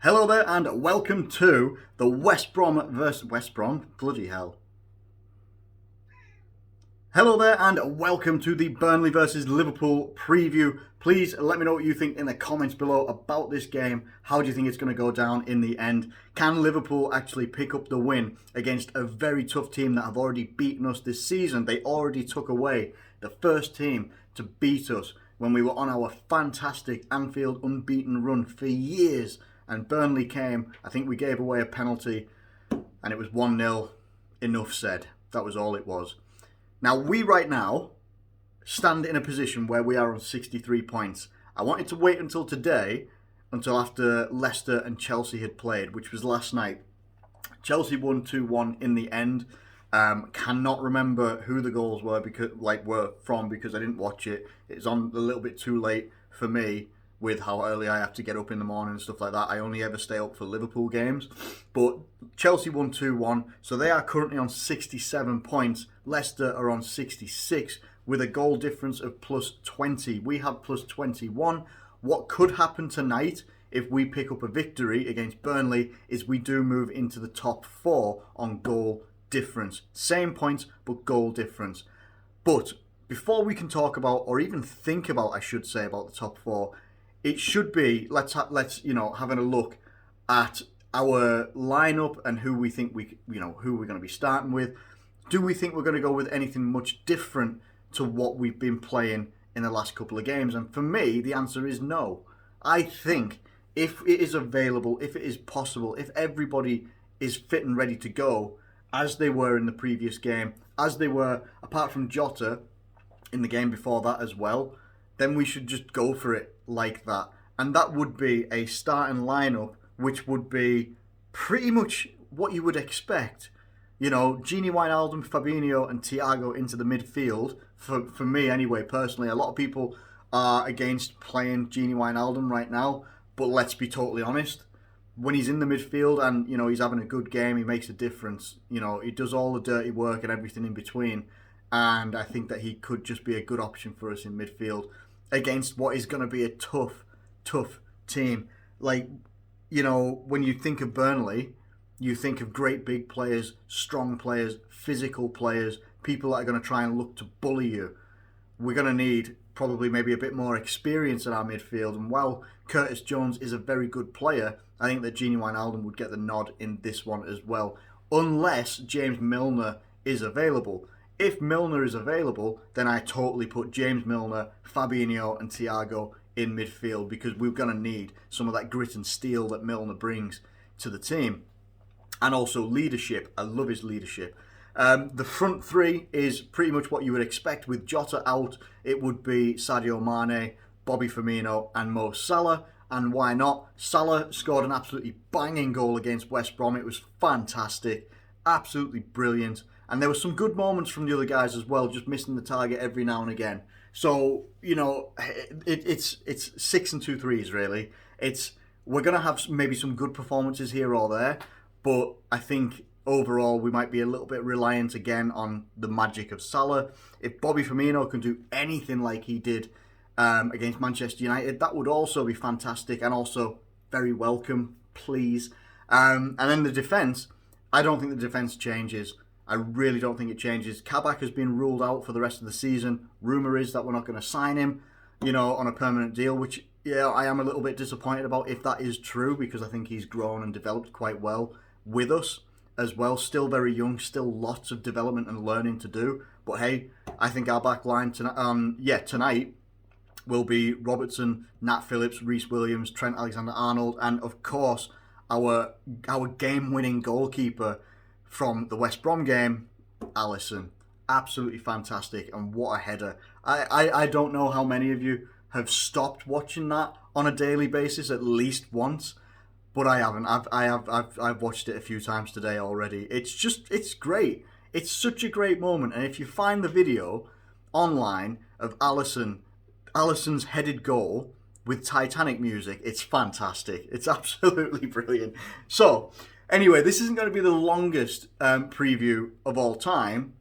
Hello there and welcome to the West Brom versus West Brom. Bloody hell. Hello there and welcome to the Burnley versus Liverpool preview. Please let me know what you think in the comments below about this game. How do you think it's going to go down in the end? Can Liverpool actually pick up the win against a very tough team that have already beaten us this season? They already took away the first team to beat us when we were on our fantastic Anfield unbeaten run for years. And Burnley came, I think we gave away a penalty, and it was 1-0. Enough said. That was all it was. Now, we right now stand in a position where we are on 63 points. I wanted to wait until today, until after Leicester and Chelsea had played, which was last night. Chelsea won 2-1 in the end. Cannot remember who the goals were from because I didn't watch it. It's on a little bit too late for me with how early I have to get up in the morning and stuff like that. I only ever stay up for Liverpool games. But Chelsea won 2-1, so they are currently on 67 points. Leicester are on 66 with a goal difference of plus 20. We have plus 21. What could happen tonight if we pick up a victory against Burnley is we do move into the top 4 on goal difference. Same points, but goal difference. But before we can talk about, or even think about, I should say, about the top 4, it should be having a look at our lineup and who we think who we're going to be starting with. Do we think we're going to go with anything much different to what we've been playing in the last couple of games? And for me, the answer is no. I think if it is available, if it is possible, if everybody is fit and ready to go, as they were in the previous game, as they were, apart from Jota, in the game before that as well, then we should just go for it like that. And that would be a starting lineup, which would be pretty much what you would expect. You know, Gini Wijnaldum, Fabinho and Thiago into the midfield. For me anyway, personally, a lot of people are against playing Gini Wijnaldum right now. But let's be totally honest. When he's in the midfield and, he's having a good game, he makes a difference. He does all the dirty work and everything in between. And I think that he could just be a good option for us in midfield against what is going to be a tough team. When you think of Burnley, you think of great big players, strong players, physical players, people that are going to try and look to bully you. We're going to need probably maybe a bit more experience in our midfield. And while Curtis Jones is a very good player, I think that Gini Wijnaldum would get the nod in this one as well, unless James Milner is available. If Milner is available, then I totally put James Milner, Fabinho and Thiago in midfield because we're going to need some of that grit and steel that Milner brings to the team. And also leadership. I love his leadership. The front three is pretty much what you would expect. With Jota out, it would be Sadio Mane, Bobby Firmino and Mo Salah. And why not? Salah scored an absolutely banging goal against West Brom. It was fantastic. Absolutely brilliant. And there were some good moments from the other guys as well, just missing the target every now and again. So, it's 6 and 2 threes, really. We're going to have maybe some good performances here or there, but I think overall we might be a little bit reliant again on the magic of Salah. If Bobby Firmino can do anything like he did against Manchester United, that would also be fantastic and also very welcome, please. And then the defence, I don't think the defence changes. I really don't think it changes. Kabak has been ruled out for the rest of the season. Rumour is that we're not going to sign him, on a permanent deal, which, I am a little bit disappointed about if that is true because I think he's grown and developed quite well with us as well. Still very young, still lots of development and learning to do. But hey, I think our back line tonight will be Robertson, Nat Phillips, Reece Williams, Trent Alexander-Arnold, and of course our game-winning goalkeeper from the West Brom game, Alisson. Absolutely fantastic, and what a header. I don't know how many of you have stopped watching that on a daily basis at least once, but I haven't. I've watched it a few times today already. It's great. It's such a great moment, and if you find the video online of Alisson's headed goal with Titanic music, it's fantastic. It's absolutely brilliant. So, anyway, this isn't going to be the longest preview of all time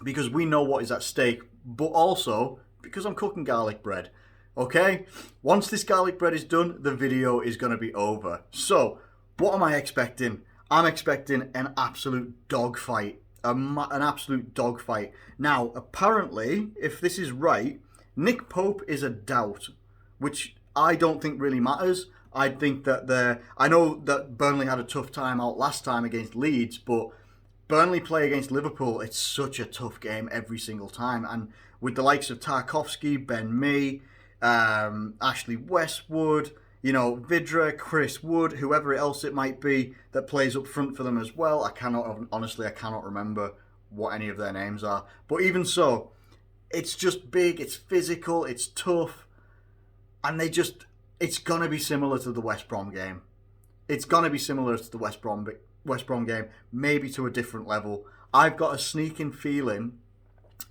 because we know what is at stake, but also because I'm cooking garlic bread. Okay? Once this garlic bread is done, the video is going to be over. So, what am I expecting? I'm expecting an absolute dogfight. An absolute dogfight. Now, apparently, if this is right, Nick Pope is a doubt, which I don't think really matters. I think that I know that Burnley had a tough time out last time against Leeds, but Burnley play against Liverpool, it's such a tough game every single time. And with the likes of Tarkowski, Ben Mee, Ashley Westwood, Vidra, Chris Wood, whoever else it might be that plays up front for them as well. I cannot remember what any of their names are. But even so, it's just big, it's physical, it's tough, and it's going to be similar to the West Brom game. It's going to be similar to the West Brom game, maybe to a different level. I've got a sneaking feeling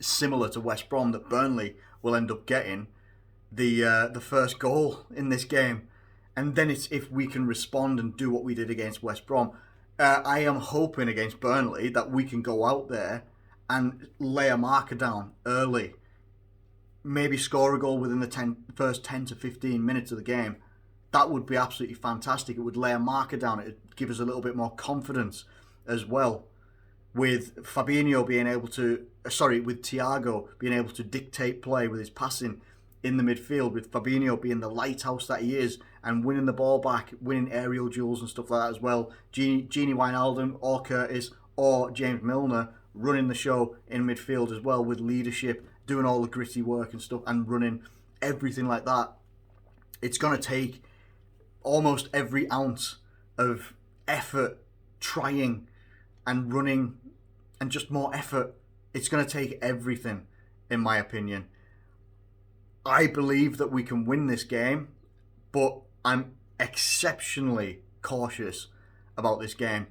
similar to West Brom that Burnley will end up getting the first goal in this game. And then it's if we can respond and do what we did against West Brom. I am hoping against Burnley that we can go out there and lay a marker down early. Maybe score a goal within the first 10 to 15 minutes of the game. That would be absolutely fantastic. It would lay a marker down. It would give us a little bit more confidence as well. With Thiago being able to dictate play with his passing in the midfield, with Fabinho being the lighthouse that he is and winning the ball back, winning aerial duels and stuff like that as well. Gini Wijnaldum or Curtis or James Milner running the show in midfield as well with leadership, doing all the gritty work and stuff and running everything like that. It's going to take almost every ounce of effort, trying and running and just more effort. It's going to take everything, in my opinion. I believe that we can win this game, but I'm exceptionally cautious about this game.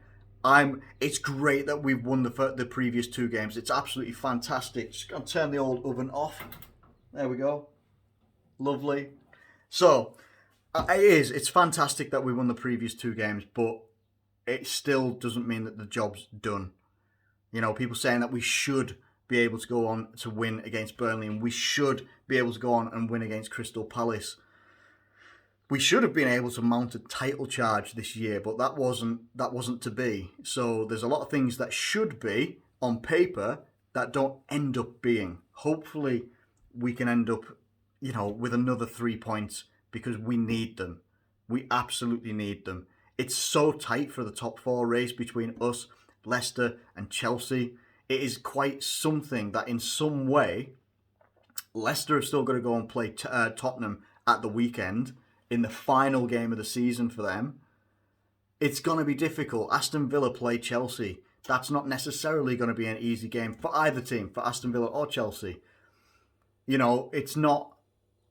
It's great that we've won the previous two games. It's absolutely fantastic. Just going to turn the old oven off. There we go. Lovely. So, it's fantastic that we won the previous two games, but it still doesn't mean that the job's done. People saying that we should be able to go on to win against Burnley and we should be able to go on and win against Crystal Palace. We should have been able to mount a title charge this year, but that wasn't to be. So there's a lot of things that should be on paper that don't end up being. Hopefully we can end up, with another 3 points because we need them. We absolutely need them. It's so tight for the top four race between us, Leicester and Chelsea. It is quite something that in some way, Leicester have still got to go and play Tottenham at the weekend in the final game of the season for them. It's going to be difficult. Aston Villa play Chelsea. That's not necessarily going to be an easy game for either team, for Aston Villa or Chelsea. It's not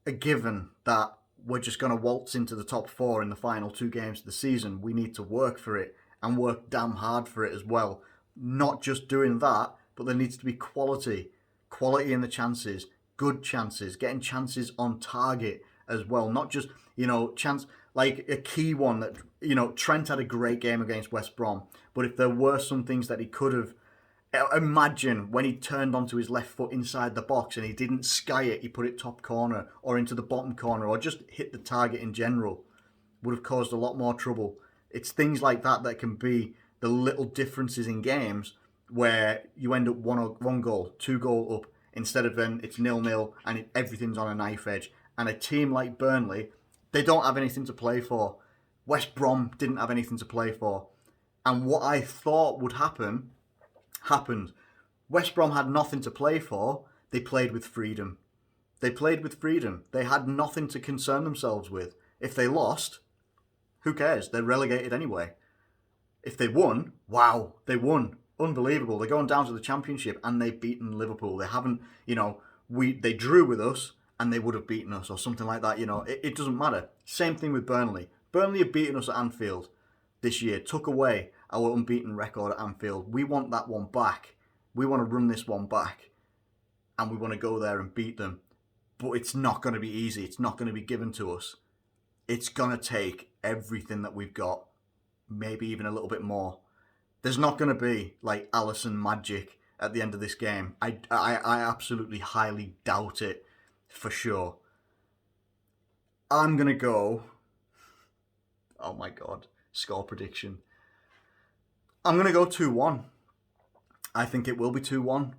a given that we're just going to waltz into the top four in the final two games of the season. We need to work for it and work damn hard for it as well. Not just doing that, but there needs to be quality in the chances, good chances, getting chances on target as well. Not just, chance, like a key one that, Trent had a great game against West Brom, but if there were some things that he could have, imagine when he turned onto his left foot inside the box and he didn't sky it, he put it top corner or into the bottom corner or just hit the target in general, would have caused a lot more trouble. It's things like that can be the little differences in games where you end up one goal, 2 goal up, instead of then it's 0-0 and everything's on a knife edge. And a team like Burnley, they don't have anything to play for. West Brom didn't have anything to play for. And what I thought would happen, happened. West Brom had nothing to play for. They played with freedom. They had nothing to concern themselves with. If they lost, who cares? They're relegated anyway. If they won, wow, they won. Unbelievable. They're going down to the Championship and they've beaten Liverpool. They haven't, they drew with us and they would have beaten us or something like that. It doesn't matter. Same thing with Burnley. Burnley have beaten us at Anfield this year, took away our unbeaten record at Anfield. We want that one back. We want to run this one back and we want to go there and beat them. But it's not going to be easy. It's not going to be given to us. It's going to take everything that we've got, maybe even a little bit more. There's not going to be like Alisson magic at the end of this game. I absolutely highly doubt it for sure. I'm going to go... Oh my God. Score prediction. I'm going to go 2-1. I think it will be 2-1.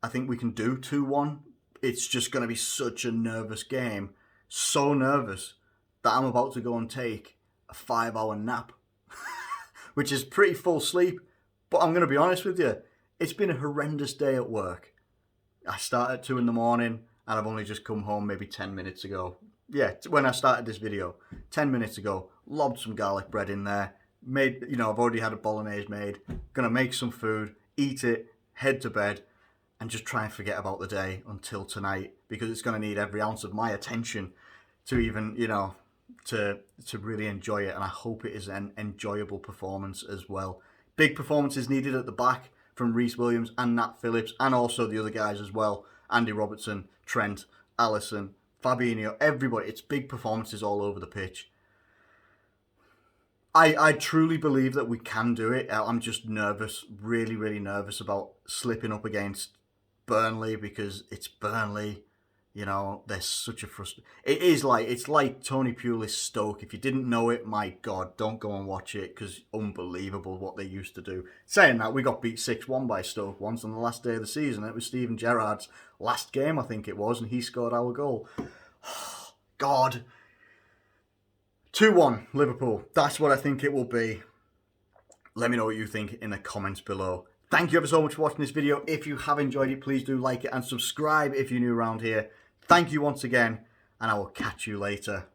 I think we can do 2-1. It's just going to be such a nervous game. So nervous that I'm about to go and take a 5-hour nap. Which is pretty full sleep. But I'm going to be honest with you. It's been a horrendous day at work. I start at 2 in the morning and I've only just come home maybe 10 minutes ago. Yeah, when I started this video, 10 minutes ago, lobbed some garlic bread in there. Made, I've already had a bolognese made. Gonna make some food, eat it, head to bed, and just try and forget about the day until tonight, because it's gonna need every ounce of my attention to even, to really enjoy it. And I hope it is an enjoyable performance as well. Big performances needed at the back from Reece Williams and Nat Phillips, and also the other guys as well. Andy Robertson, Trent, Alisson, Fabinho, everybody. It's big performances all over the pitch. I truly believe that we can do it. I'm just nervous, really, really nervous about slipping up against Burnley, because it's Burnley. They're such a it's like Tony Pulis Stoke. If you didn't know it, my God, don't go and watch it, because unbelievable what they used to do. Saying that, we got beat 6-1 by Stoke once on the last day of the season. It was Steven Gerrard's last game, I think it was, and he scored our goal. God. 2-1 Liverpool. That's what I think it will be. Let me know what you think in the comments below. Thank you ever so much for watching this video. If you have enjoyed it, please do like it and subscribe if you're new around here. Thank you once again, and I will catch you later.